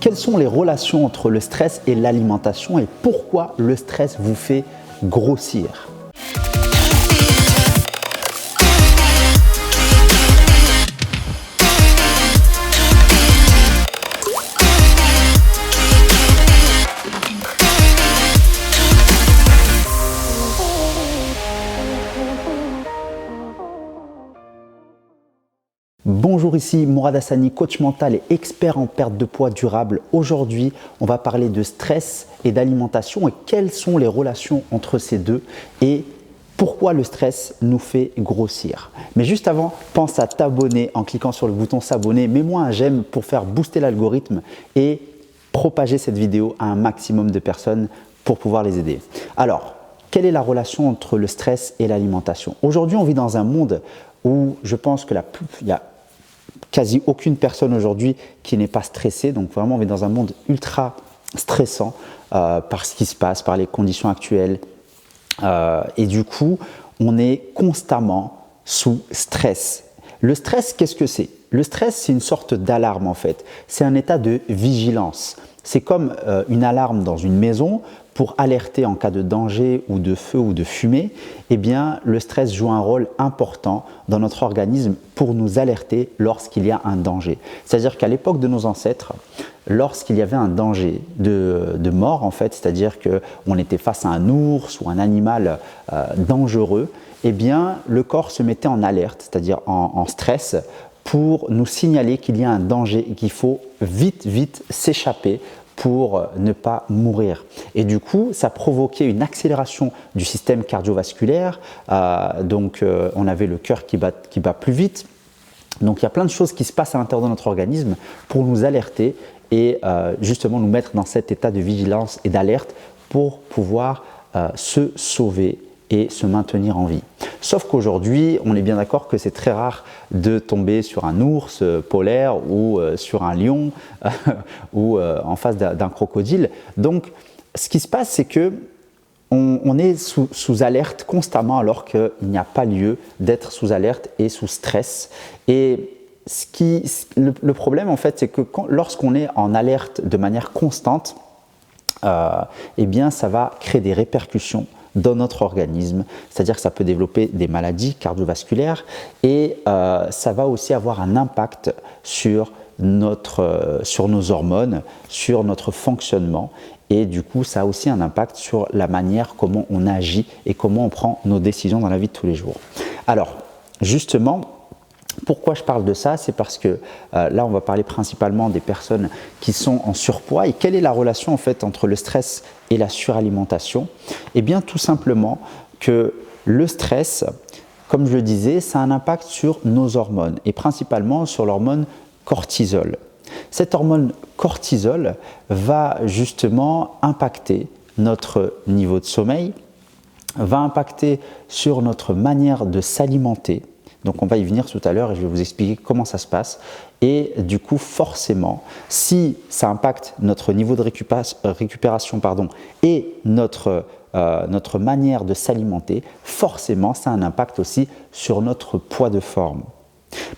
Quelles sont les relations entre le stress et l'alimentation et pourquoi le stress vous fait grossir? Bonjour, ici Mourad Hassani, coach mental et expert en perte de poids durable. Aujourd'hui, on va parler de stress et d'alimentation et quelles sont les relations entre ces deux et pourquoi le stress nous fait grossir. Mais juste avant, pense à t'abonner en cliquant sur le bouton s'abonner. Mets-moi un j'aime pour faire booster l'algorithme et propager cette vidéo à un maximum de personnes pour pouvoir les aider. Alors, quelle est la relation entre le stress et l'alimentation? Aujourd'hui, on vit dans un monde où je pense que il y a quasi aucune personne aujourd'hui qui n'est pas stressée. Donc vraiment, on est dans un monde ultra stressant par ce qui se passe, par les conditions actuelles. Et du coup, on est constamment sous stress. Le stress, qu'est-ce que c'est? Le stress, c'est une sorte d'alarme en fait. C'est un état de vigilance. C'est comme une alarme dans une maison pour alerter en cas de danger ou de feu ou de fumée. Eh bien, le stress joue un rôle important dans notre organisme pour nous alerter lorsqu'il y a un danger. C'est-à-dire qu'à l'époque de nos ancêtres, lorsqu'il y avait un danger de mort, en fait, c'est-à-dire qu'on était face à un ours ou un animal dangereux, eh bien, le corps se mettait en alerte, c'est-à-dire en stress, pour nous signaler qu'il y a un danger et qu'il faut vite s'échapper pour ne pas mourir. Et du coup, ça provoquait une accélération du système cardiovasculaire. On avait le cœur qui bat plus vite. Donc, il y a plein de choses qui se passent à l'intérieur de notre organisme pour nous alerter et justement nous mettre dans cet état de vigilance et d'alerte pour pouvoir se sauver et se maintenir en vie. Sauf qu'aujourd'hui, on est bien d'accord que c'est très rare de tomber sur un ours polaire ou sur un lion ou en face d'un crocodile. Donc, ce qui se passe, c'est que on est sous alerte constamment alors qu'il n'y a pas lieu d'être sous alerte et sous stress. Et le problème, en fait, c'est que lorsqu'on est en alerte de manière constante, eh bien, ça va créer des répercussions dans notre organisme, c'est-à-dire que ça peut développer des maladies cardiovasculaires et ça va aussi avoir un impact sur nos hormones, sur notre fonctionnement et du coup ça a aussi un impact sur la manière comment on agit et comment on prend nos décisions dans la vie de tous les jours. Alors justement, pourquoi je parle de ça? C'est parce que là, on va parler principalement des personnes qui sont en surpoids. Et quelle est la relation en fait entre le stress et la suralimentation? Eh bien, tout simplement que le stress, comme je le disais, ça a un impact sur nos hormones et principalement sur l'hormone cortisol. Cette hormone cortisol va justement impacter notre niveau de sommeil, va impacter sur notre manière de s'alimenter. Donc on va y venir tout à l'heure et je vais vous expliquer comment ça se passe. Et du coup, forcément, si ça impacte notre niveau de récupération et notre manière de s'alimenter, forcément, ça a un impact aussi sur notre poids de forme.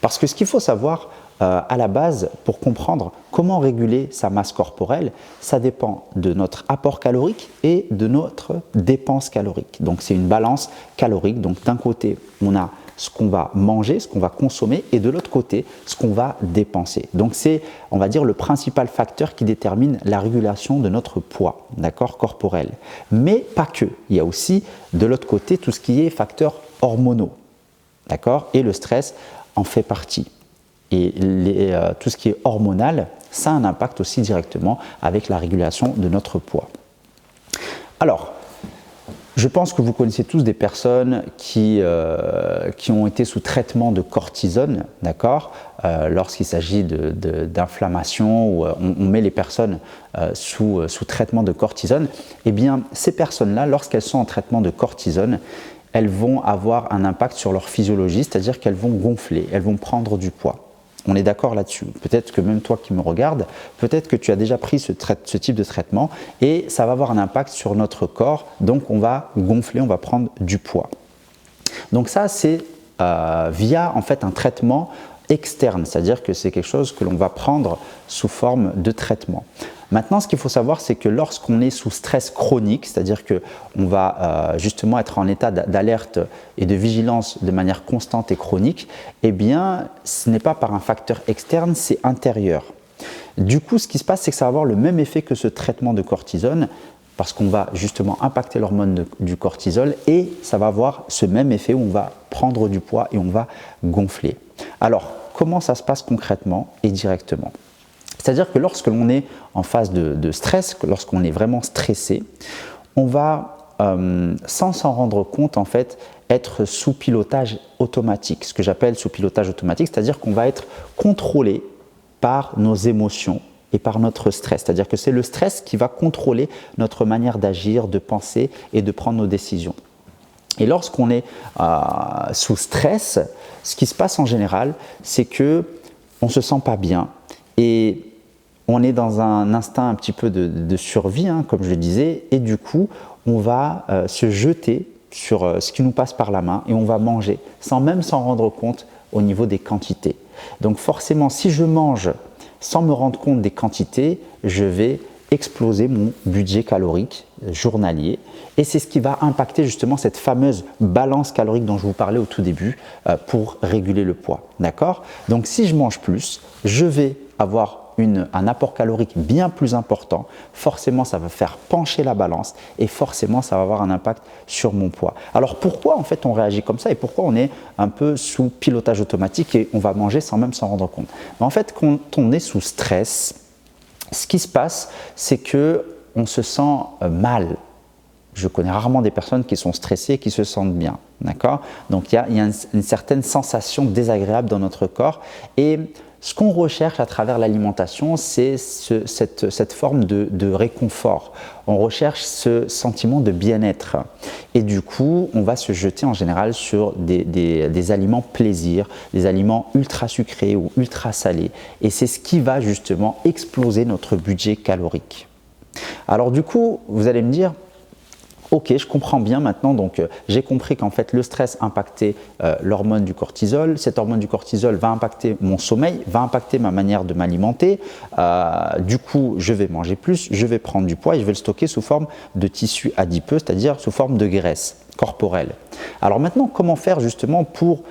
Parce que ce qu'il faut savoir à la base, pour comprendre comment réguler sa masse corporelle, ça dépend de notre apport calorique et de notre dépense calorique. Donc c'est une balance calorique. Donc d'un côté, on a ce qu'on va manger, ce qu'on va consommer, et de l'autre côté, ce qu'on va dépenser. Donc c'est, on va dire, le principal facteur qui détermine la régulation de notre poids, d'accord, corporel. Mais pas que. Il y a aussi, de l'autre côté, tout ce qui est facteurs hormonaux, d'accord, et le stress en fait partie. Et tout ce qui est hormonal, ça a un impact aussi directement avec la régulation de notre poids. Alors, je pense que vous connaissez tous des personnes qui ont été sous traitement de cortisone, d'accord, lorsqu'il s'agit d'inflammation ou on met les personnes sous traitement de cortisone. Eh bien, ces personnes-là, lorsqu'elles sont en traitement de cortisone, elles vont avoir un impact sur leur physiologie, c'est-à-dire qu'elles vont gonfler, elles vont prendre du poids. On est d'accord là-dessus. Peut-être que même toi qui me regardes, peut-être que tu as déjà pris ce type de traitement et ça va avoir un impact sur notre corps. Donc, on va gonfler, on va prendre du poids. Donc ça, c'est via en fait un traitement externe, c'est-à-dire que c'est quelque chose que l'on va prendre sous forme de traitement. Maintenant, ce qu'il faut savoir, c'est que lorsqu'on est sous stress chronique, c'est-à-dire qu'on va justement être en état d'alerte et de vigilance de manière constante et chronique, eh bien, ce n'est pas par un facteur externe, c'est intérieur. Du coup, ce qui se passe, c'est que ça va avoir le même effet que ce traitement de cortisone, parce qu'on va justement impacter l'hormone du cortisol et ça va avoir ce même effet où on va prendre du poids et on va gonfler. Alors, comment ça se passe concrètement et directement ? C'est-à-dire que lorsque l'on est en phase de stress, lorsqu'on est vraiment stressé, on va, sans s'en rendre compte, en fait, être sous pilotage automatique. Ce que j'appelle sous pilotage automatique, c'est-à-dire qu'on va être contrôlé par nos émotions et par notre stress. C'est-à-dire que c'est le stress qui va contrôler notre manière d'agir, de penser et de prendre nos décisions. Et lorsqu'on est sous stress, ce qui se passe en général, c'est qu'on ne se sent pas bien et on est dans un instinct un petit peu de survie, hein, comme je le disais, et du coup, on va se jeter sur ce qui nous passe par la main et on va manger sans même s'en rendre compte au niveau des quantités. Donc forcément, si je mange sans me rendre compte des quantités, je vais exploser mon budget calorique journalier et c'est ce qui va impacter justement cette fameuse balance calorique dont je vous parlais au tout début pour réguler le poids. D'accord ? Donc si je mange plus, je vais avoir un apport calorique bien plus important, forcément ça va faire pencher la balance et forcément ça va avoir un impact sur mon poids. Alors pourquoi en fait on réagit comme ça et pourquoi on est un peu sous pilotage automatique et on va manger sans même s'en rendre compte? Mais en fait quand on est sous stress, ce qui se passe c'est que on se sent mal. Je connais rarement des personnes qui sont stressées et qui se sentent bien. D'accord ? Donc il y a une certaine sensation désagréable dans notre corps et ce qu'on recherche à travers l'alimentation, c'est cette forme de réconfort. On recherche ce sentiment de bien-être. Et du coup, on va se jeter en général sur des aliments plaisir, des aliments ultra sucrés ou ultra salés. Et c'est ce qui va justement exploser notre budget calorique. Alors du coup, vous allez me dire, ok, je comprends bien maintenant, donc j'ai compris qu'en fait le stress impactait l'hormone du cortisol. Cette hormone du cortisol va impacter mon sommeil, va impacter ma manière de m'alimenter. Du coup, je vais manger plus, je vais prendre du poids et je vais le stocker sous forme de tissu adipeux, c'est-à-dire sous forme de graisse corporelle. Alors maintenant, comment faire justement pour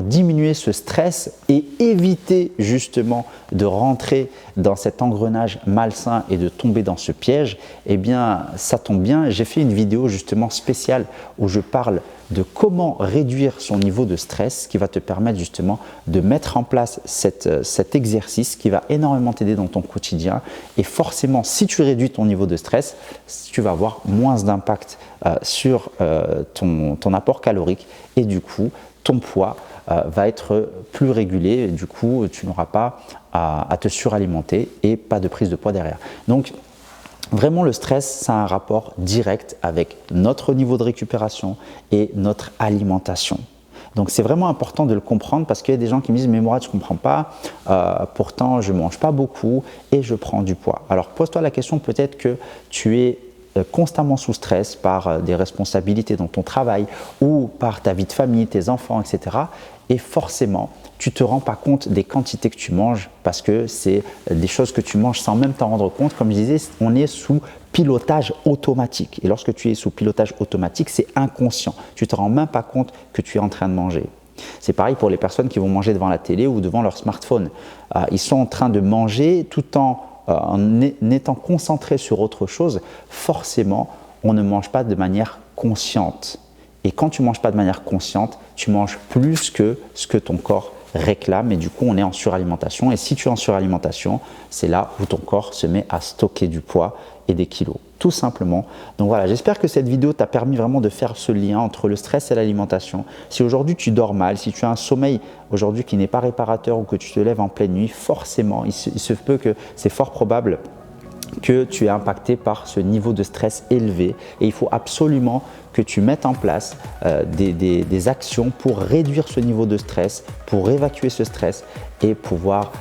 diminuer ce stress et éviter justement de rentrer dans cet engrenage malsain et de tomber dans ce piège? Eh bien, ça tombe bien, j'ai fait une vidéo justement spéciale où je parle de comment réduire son niveau de stress qui va te permettre justement de mettre en place cet exercice qui va énormément t'aider dans ton quotidien et forcément si tu réduis ton niveau de stress, tu vas avoir moins d'impact sur ton apport calorique et du coup ton poids va être plus régulé et du coup tu n'auras pas à te suralimenter et pas de prise de poids derrière. Donc vraiment, le stress, ça a un rapport direct avec notre niveau de récupération et notre alimentation. Donc, c'est vraiment important de le comprendre parce qu'il y a des gens qui me disent « Mais Mourad, je ne comprends pas, pourtant je ne mange pas beaucoup et je prends du poids. » Alors, pose-toi la question peut-être que tu es constamment sous stress par des responsabilités dans ton travail ou par ta vie de famille, tes enfants, etc. Et forcément, tu ne te rends pas compte des quantités que tu manges parce que c'est des choses que tu manges sans même t'en rendre compte. Comme je disais, on est sous pilotage automatique. Et lorsque tu es sous pilotage automatique, c'est inconscient. Tu ne te rends même pas compte que tu es en train de manger. C'est pareil pour les personnes qui vont manger devant la télé ou devant leur smartphone. Ils sont en train de manger tout en étant concentrés sur autre chose. Forcément, on ne mange pas de manière consciente. Et quand tu ne manges pas de manière consciente, tu manges plus que ce que ton corps réclame et du coup on est en suralimentation et si tu es en suralimentation, c'est là où ton corps se met à stocker du poids et des kilos, tout simplement. Donc voilà, j'espère que cette vidéo t'a permis vraiment de faire ce lien entre le stress et l'alimentation. Si aujourd'hui tu dors mal, si tu as un sommeil aujourd'hui qui n'est pas réparateur ou que tu te lèves en pleine nuit, forcément, il se peut que c'est fort probable que tu es impacté par ce niveau de stress élevé et il faut absolument que tu mettes en place des actions pour réduire ce niveau de stress, pour évacuer ce stress et pouvoir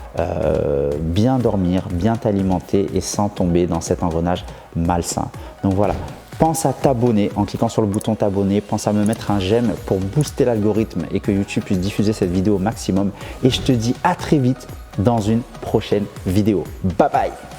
bien dormir, bien t'alimenter et sans tomber dans cet engrenage malsain. Donc voilà, pense à t'abonner en cliquant sur le bouton t'abonner, pense à me mettre un j'aime pour booster l'algorithme et que YouTube puisse diffuser cette vidéo au maximum. Et je te dis à très vite dans une prochaine vidéo. Bye bye!